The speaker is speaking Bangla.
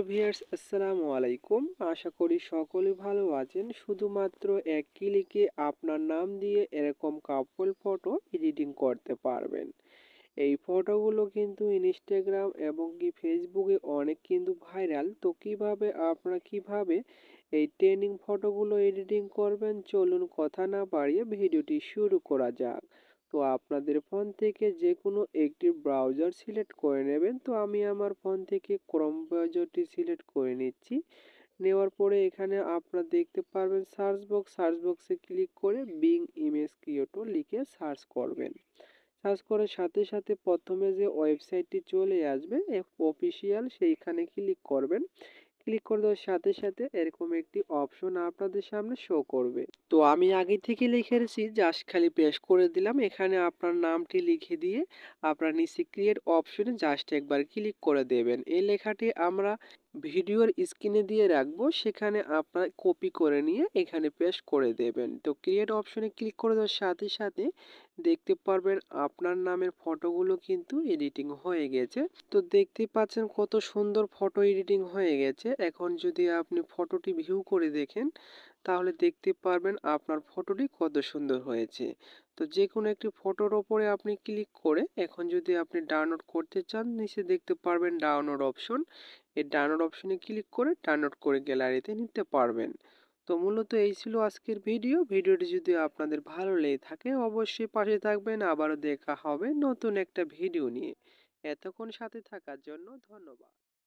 ভিউয়ার্স আসসালামু আলাইকুম। আশা করি সকলে ভালো আছেন। শুধুমাত্র এক ক্লিকে আপনার নাম দিয়ে এরকম কাপল ফটো এডিটিং করতে পারবেন। এই ফটোগুলো কিন্তু ইনস্টাগ্রাম এবং কি ফেসবুকে অনেক কিন্তু ভাইরাল। তো কিভাবে এই ট্রেন্ডিং ফটোগুলো এডিটিং করবেন, চলুন কথা না বাড়িয়ে ভিডিওটি শুরু করা যাক। তো আপনাদের ফোন থেকে যে কোনো একটি ব্রাউজার সিলেক্ট করে নেবেন। তো আমি আমার ফোন থেকে ক্রোম ব্রাউজারটি সিলেক্ট করে নিচ্ছি। নেওয়ার পরে এখানে আপনারা দেখতে পারবেন সার্চ বক্সে ক্লিক করে বিং ইমেজ ক্রিয়েটর লিখে সার্চ করবেন। সার্চ করার সাথে সাথে প্রথমে যে ওয়েবসাইটটি চলে আসবে অফিসিয়াল, সেইখানে ক্লিক করবেন। ক্লিক করে দেওয়ার সাথে সাথে এরকম একটি অপশন আপনাদের সামনে শো করবে। তো আমি আগে থেকে লিখে রেখেছি, জাস্ট খালি পেস্ট করে দিলাম। এখানে আপনার নামটি লিখে দিয়ে আপনার নিচে ক্রিয়েট অপশনে জাস্ট একবার ক্লিক করে দেবেন। এই লেখাটি আমরা ভিডিওর স্ক্রিনে দিয়ে রাখবো, সেখানে আপনার কপি করে নিয়ে এখানে পেস্ট করে দেবেন। তো ক্রিয়েট অপশনে ক্লিক করে দেওয়ার সাথে সাথে দেখতে পারবেন আপনার নামের ফটোগুলো কিন্তু এডিটিং হয়ে গেছে। তো দেখতে পাচ্ছেন কত সুন্দর ফটো এডিটিং হয়ে গেছে। এখন যদি আপনি ফটোটি ভিউ করে দেখেন তাহলে দেখতে পারবেন আপনার ফটোটি কত সুন্দর হয়েছে। তো যে কোনো একটি ফটোর ওপরে আপনি ক্লিক করে এখন যদি আপনি ডাউনলোড করতে চান, নিচে দেখতে পারবেন ডাউনলোড অপশন। এই ডাউনলোড অপশনে ক্লিক করে ডাউনলোড করে গ্যালারিতে নিতে পারবেন। তো মূলত এই ছিল আজকের ভিডিওটি যদি আপনাদের ভালো লেগে থাকে অবশ্যই পাশে থাকবেন। আবারও দেখা হবে নতুন একটা ভিডিও নিয়ে। এতক্ষণ সাথে থাকার জন্য ধন্যবাদ।